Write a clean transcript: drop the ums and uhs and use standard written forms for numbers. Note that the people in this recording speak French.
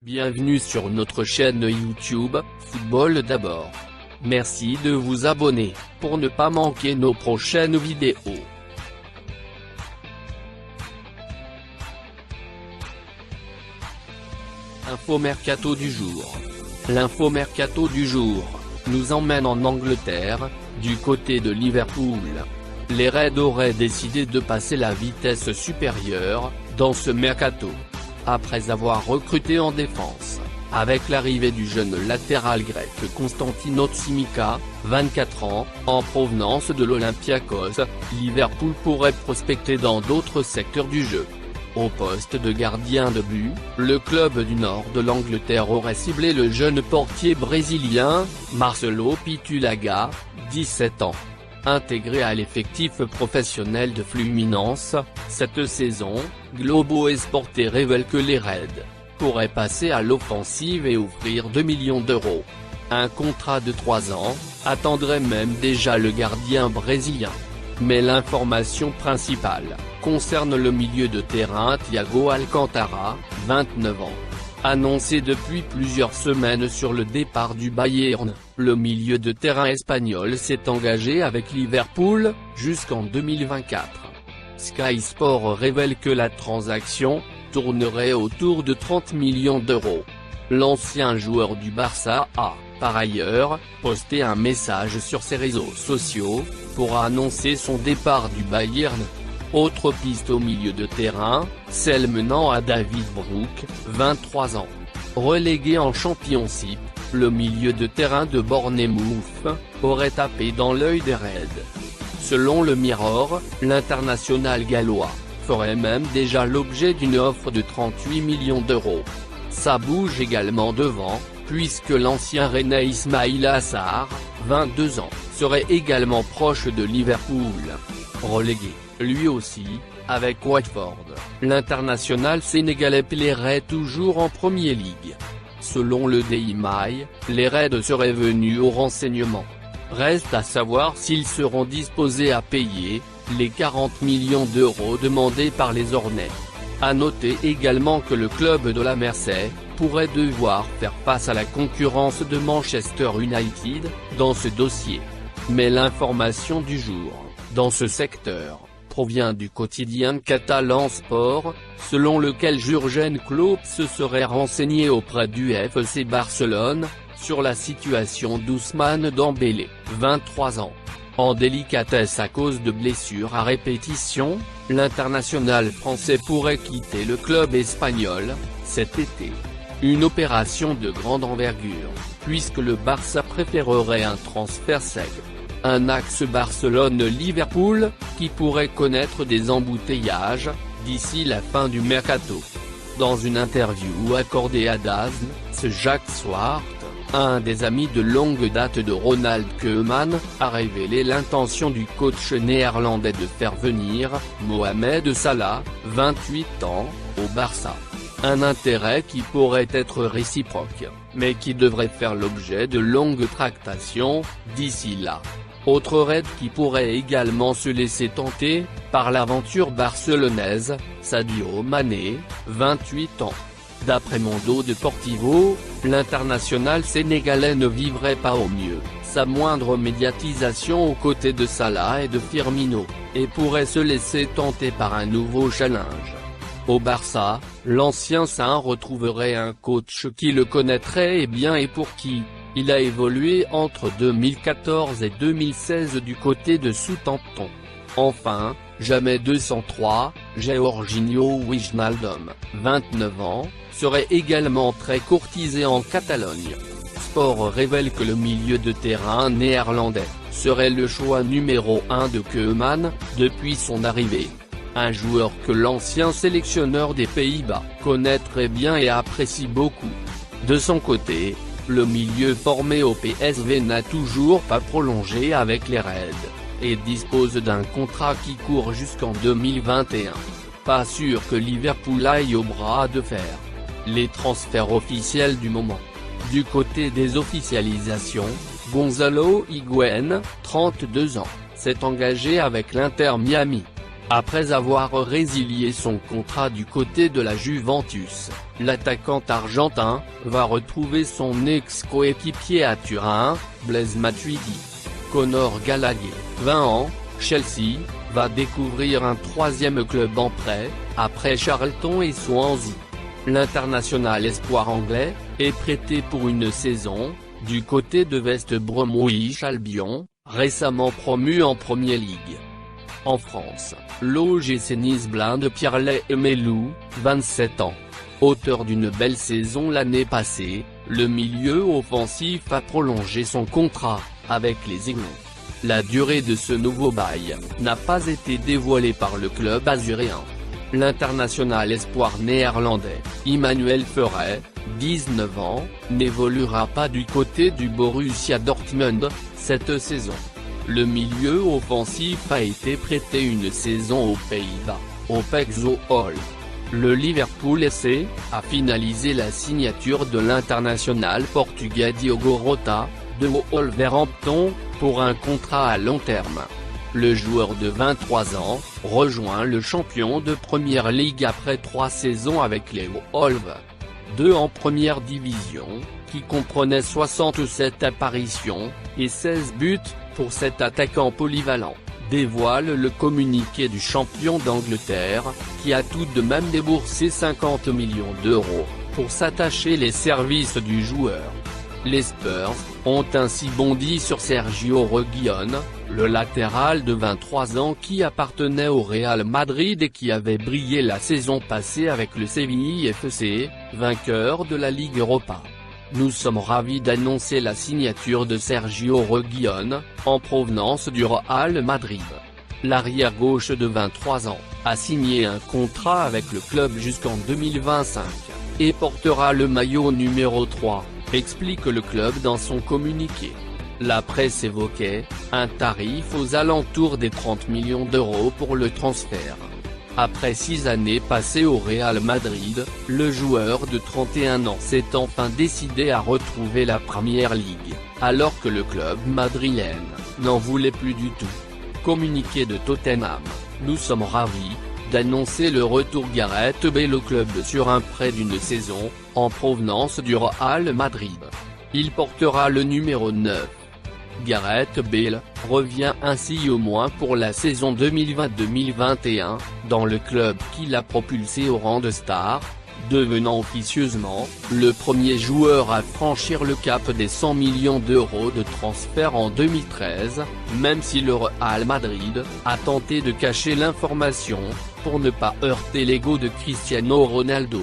Bienvenue sur notre chaîne YouTube, Football d'abord. Merci de vous abonner, pour ne pas manquer nos prochaines vidéos. Info Mercato du jour. L'info Mercato du jour nous emmène en Angleterre, du côté de Liverpool. Les Reds auraient décidé de passer la vitesse supérieure, dans ce mercato. Après avoir recruté en défense, avec l'arrivée du jeune latéral grec Konstantinos Tsimikas, 24 ans, en provenance de l'Olympiakos, Liverpool pourrait prospecter dans d'autres secteurs du jeu. Au poste de gardien de but, le club du nord de l'Angleterre aurait ciblé le jeune portier brésilien, Marcelo Pitulaga, 17 ans. Intégré à l'effectif professionnel de Fluminense, cette saison, Globo Esporte révèle que les Reds pourraient passer à l'offensive et offrir 2 millions d'euros. Un contrat de 3 ans attendrait même déjà le gardien brésilien. Mais l'information principale concerne le milieu de terrain Thiago Alcantara, 29 ans. Annoncé depuis plusieurs semaines sur le départ du Bayern, le milieu de terrain espagnol s'est engagé avec Liverpool, jusqu'en 2024. Sky Sport révèle que la transaction tournerait autour de 30 millions d'euros. L'ancien joueur du Barça a, par ailleurs, posté un message sur ses réseaux sociaux, pour annoncer son départ du Bayern. Autre piste au milieu de terrain, celle menant à David Brooke, 23 ans. Relégué en Championship, le milieu de terrain de Bournemouth aurait tapé dans l'œil des Reds. Selon le Mirror, l'international gallois ferait même déjà l'objet d'une offre de 38 millions d'euros. Ça bouge également devant, puisque l'ancien Rennais Ismaïla Sarr, 22 ans, serait également proche de Liverpool. Relégué, lui aussi, avec Watford, l'international sénégalais plairait toujours en Premier League. Selon le Daily Mail, les Reds seraient venus au renseignement. Reste à savoir s'ils seront disposés à payer les 40 millions d'euros demandés par les Hornets. À noter également que le club de la Mersey pourrait devoir faire face à la concurrence de Manchester United dans ce dossier. Mais l'information du jour, dans ce secteur, provient du quotidien catalan Sport, selon lequel Jürgen Klopp se serait renseigné auprès du FC Barcelone, sur la situation d'Ousmane Dembélé, 23 ans. En délicatesse à cause de blessures à répétition, l'international français pourrait quitter le club espagnol, cet été. Une opération de grande envergure, puisque le Barça préférerait un transfert sec. Un axe Barcelone-Liverpool, qui pourrait connaître des embouteillages, d'ici la fin du mercato. Dans une interview accordée à DAZN, ce Jacques Swart, un des amis de longue date de Ronald Koeman, a révélé l'intention du coach néerlandais de faire venir Mohamed Salah, 28 ans, au Barça. Un intérêt qui pourrait être réciproque, mais qui devrait faire l'objet de longues tractations, d'ici là. Autre raid qui pourrait également se laisser tenter, par l'aventure barcelonaise, Sadio Mané, 28 ans. D'après Mundo Deportivo, l'international sénégalais ne vivrait pas au mieux sa moindre médiatisation aux côtés de Salah et de Firmino, et pourrait se laisser tenter par un nouveau challenge. Au Barça, l'ancien saint retrouverait un coach qui le connaîtrait bien et pour qui il a évolué entre 2014 et 2016 du côté de Southampton. Enfin, jamais 203, Georginio Wijnaldum, 29 ans, serait également très courtisé en Catalogne. Sport révèle que le milieu de terrain néerlandais serait le choix numéro 1 de Koeman, depuis son arrivée. Un joueur que l'ancien sélectionneur des Pays-Bas connaît très bien et apprécie beaucoup. De son côté, le milieu formé au PSV n'a toujours pas prolongé avec les Reds, et dispose d'un contrat qui court jusqu'en 2021. Pas sûr que Liverpool aille au bras de fer. Les transferts officiels du moment. Du côté des officialisations, Gonzalo Higuaín, 32 ans, s'est engagé avec l'Inter Miami. Après avoir résilié son contrat du côté de la Juventus, l'attaquant argentin va retrouver son ex-coéquipier à Turin, Blaise Matuidi. Conor Gallagher, 20 ans, Chelsea, va découvrir un troisième club en prêt, après Charlton et Swansea. L'international espoir anglais est prêté pour une saison, du côté de West Bromwich Albion, récemment promu en Premier League. En France, l'OGC Nice blinde Pierre-Louis Emelou, 27 ans. Auteur d'une belle saison l'année passée, le milieu offensif a prolongé son contrat avec les Aiglons. La durée de ce nouveau bail n'a pas été dévoilée par le club azuréen. L'international espoir néerlandais, Emmanuel Ferret, 19 ans, n'évoluera pas du côté du Borussia Dortmund cette saison. Le milieu offensif a été prêté une saison aux Pays-Bas, au PEC Zwolle. Le Liverpool SC a finalisé la signature de l'international portugais Diogo Jota, de Wolverhampton, pour un contrat à long terme. Le joueur de 23 ans rejoint le champion de Première Ligue après 3 saisons avec les Wolves. 2 en première division, qui comprenait 67 apparitions, et 16 buts, pour cet attaquant polyvalent, dévoile le communiqué du champion d'Angleterre, qui a tout de même déboursé 50 millions d'euros, pour s'attacher les services du joueur. Les Spurs ont ainsi bondi sur Sergio Reguilón, le latéral de 23 ans qui appartenait au Real Madrid et qui avait brillé la saison passée avec le Séville FC, vainqueur de la Ligue Europa. Nous sommes ravis d'annoncer la signature de Sergio Reguilón, en provenance du Real Madrid. L'arrière-gauche de 23 ans a signé un contrat avec le club jusqu'en 2025, et portera le maillot numéro 3, explique le club dans son communiqué. La presse évoquait un tarif aux alentours des 30 millions d'euros pour le transfert. Après 6 années passées au Real Madrid, le joueur de 31 ans s'est enfin décidé à retrouver la Première Ligue, alors que le club madrilène n'en voulait plus du tout. Communiqué de Tottenham, nous sommes ravis d'annoncer le retour Gareth Bale au club sur un prêt d'une saison, en provenance du Real Madrid. Il portera le numéro 9. Gareth Bale revient ainsi au moins pour la saison 2020-2021, dans le club qui l'a propulsé au rang de star, devenant officieusement le premier joueur à franchir le cap des 100 millions d'euros de transfert en 2013, même si le Real Madrid a tenté de cacher l'information, pour ne pas heurter l'ego de Cristiano Ronaldo.